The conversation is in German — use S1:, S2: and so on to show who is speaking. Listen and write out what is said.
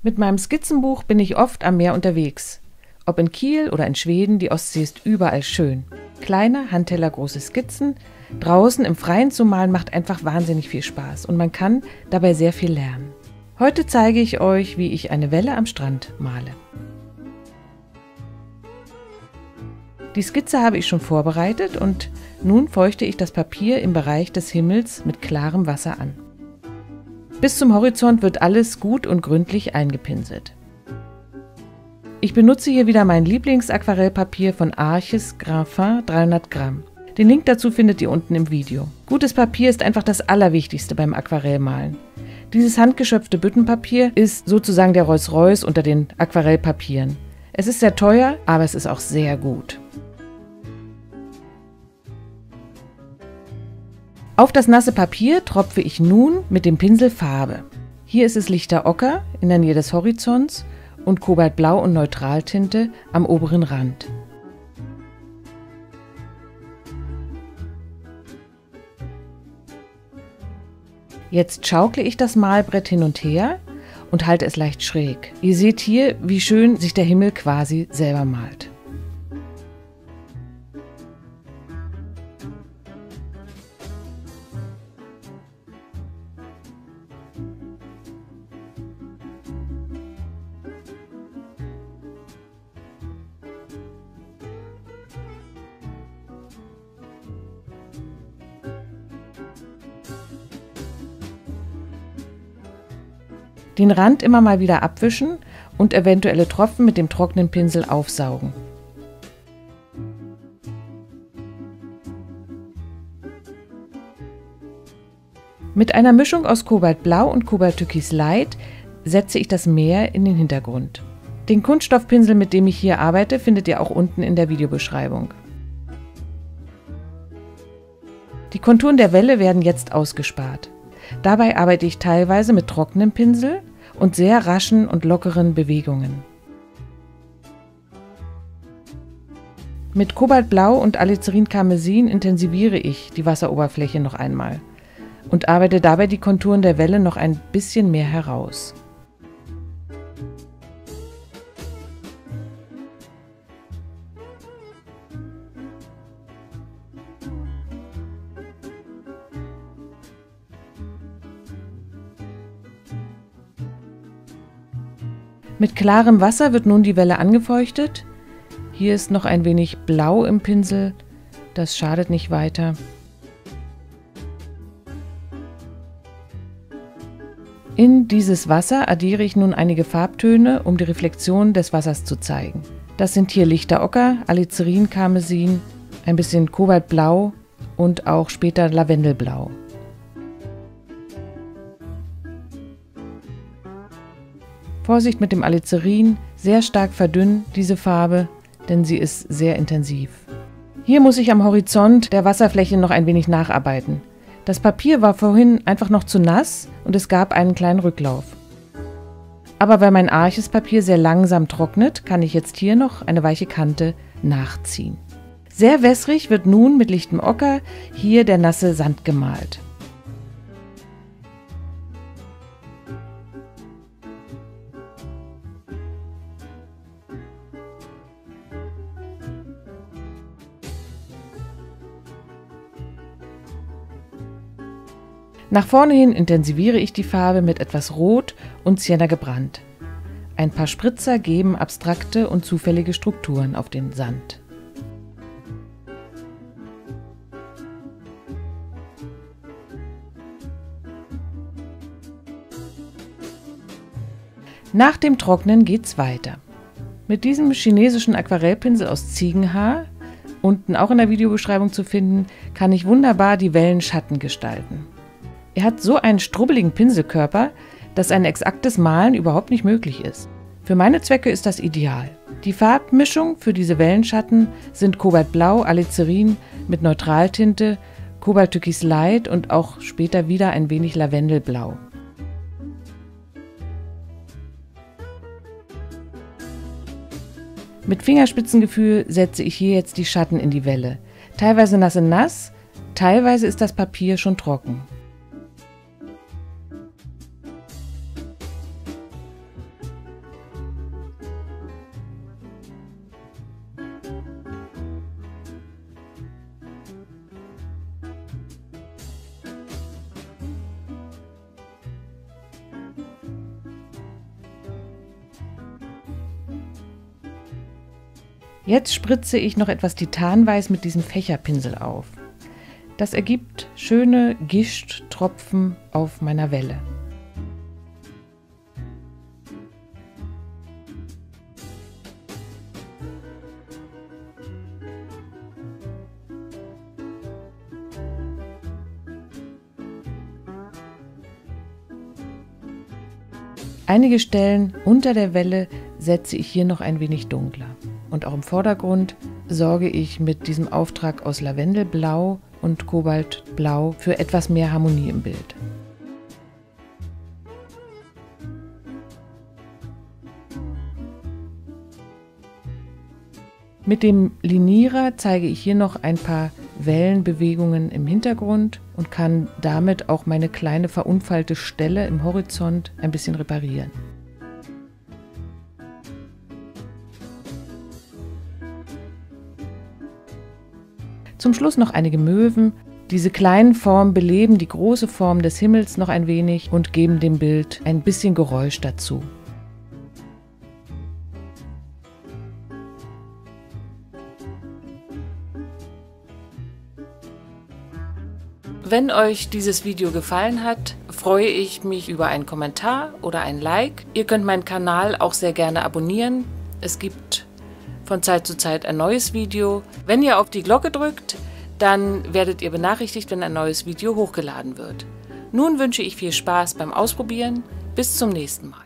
S1: Mit meinem Skizzenbuch bin ich oft am Meer unterwegs. Ob in Kiel oder in Schweden, die Ostsee ist überall schön. Kleine, handtellergroße Skizzen, draußen im Freien zu malen, macht einfach wahnsinnig viel Spaß und man kann dabei sehr viel lernen. Heute zeige ich euch, wie ich eine Welle am Strand male. Die Skizze habe ich schon vorbereitet und nun feuchte ich das Papier im Bereich des Himmels mit klarem Wasser an. Bis zum Horizont wird alles gut und gründlich eingepinselt. Ich benutze hier wieder mein Lieblingsaquarellpapier von Arches Graphin 300 Gramm. Den Link dazu findet ihr unten im Video. Gutes Papier ist einfach das Allerwichtigste beim Aquarellmalen. Dieses handgeschöpfte Büttenpapier ist sozusagen der Rolls-Royce unter den Aquarellpapieren. Es ist sehr teuer, aber es ist auch sehr gut. Auf das nasse Papier tropfe ich nun mit dem Pinsel Farbe. Hier ist es lichter Ocker in der Nähe des Horizonts und Kobaltblau und Neutraltinte am oberen Rand. Jetzt schaukle ich das Malbrett hin und her und halte es leicht schräg. Ihr seht hier, wie schön sich der Himmel quasi selber malt. Den Rand immer mal wieder abwischen und eventuelle Tropfen mit dem trockenen Pinsel aufsaugen. Mit einer Mischung aus Kobaltblau und Cobalt-Türkis Light setze ich das Meer in den Hintergrund. Den Kunststoffpinsel, mit dem ich hier arbeite, findet ihr auch unten in der Videobeschreibung. Die Konturen der Welle werden jetzt ausgespart. Dabei arbeite ich teilweise mit trockenem Pinsel und sehr raschen und lockeren Bewegungen. Mit Kobaltblau und Alizarin Karmesin intensiviere ich die Wasseroberfläche noch einmal und arbeite dabei die Konturen der Welle noch ein bisschen mehr heraus. Mit klarem Wasser wird nun die Welle angefeuchtet. Hier ist noch ein wenig Blau im Pinsel, das schadet nicht weiter. In dieses Wasser addiere ich nun einige Farbtöne, um die Reflexion des Wassers zu zeigen. Das sind hier lichter Ocker, Alizarin Karmesin, ein bisschen Kobaltblau und auch später Lavendelblau. Vorsicht mit dem Alizarin, sehr stark verdünnen diese Farbe, denn sie ist sehr intensiv. Hier muss ich am Horizont der Wasserfläche noch ein wenig nacharbeiten. Das Papier war vorhin einfach noch zu nass und es gab einen kleinen Rücklauf. Aber weil mein Arches Papier sehr langsam trocknet, kann ich jetzt hier noch eine weiche Kante nachziehen. Sehr wässrig wird nun mit lichtem Ocker hier der nasse Sand gemalt. Nach vorne hin intensiviere ich die Farbe mit etwas Rot und Sienna gebrannt. Ein paar Spritzer geben abstrakte und zufällige Strukturen auf den Sand. Nach dem Trocknen geht's weiter. Mit diesem chinesischen Aquarellpinsel aus Ziegenhaar, unten auch in der Videobeschreibung zu finden, kann ich wunderbar die Wellenschatten gestalten. Er hat so einen strubbeligen Pinselkörper, dass ein exaktes Malen überhaupt nicht möglich ist. Für meine Zwecke ist das ideal. Die Farbmischung für diese Wellenschatten sind Kobaltblau, Alizarin mit Neutraltinte, Cobalt-Türkis Light und auch später wieder ein wenig Lavendelblau. Mit Fingerspitzengefühl setze ich hier jetzt die Schatten in die Welle. Teilweise nass in nass, teilweise ist das Papier schon trocken. Jetzt spritze ich noch etwas Titanweiß mit diesem Fächerpinsel auf. Das ergibt schöne Gischt-Tropfen auf meiner Welle. Einige Stellen unter der Welle setze ich hier noch ein wenig dunkler. Und auch im Vordergrund sorge ich mit diesem Auftrag aus Lavendelblau und Kobaltblau für etwas mehr Harmonie im Bild. Mit dem Linierer zeige ich hier noch ein paar Wellenbewegungen im Hintergrund und kann damit auch meine kleine verunfallte Stelle im Horizont ein bisschen reparieren. Zum Schluss noch einige Möwen. Diese kleinen Formen beleben die große Form des Himmels noch ein wenig und geben dem Bild ein bisschen Geräusch dazu. Wenn euch dieses Video gefallen hat, freue ich mich über einen Kommentar oder ein Like. Ihr könnt meinen Kanal auch sehr gerne abonnieren. Es gibt von Zeit zu Zeit ein neues Video. Wenn ihr auf die Glocke drückt, dann werdet ihr benachrichtigt, wenn ein neues Video hochgeladen wird. Nun wünsche ich viel Spaß beim Ausprobieren. Bis zum nächsten Mal.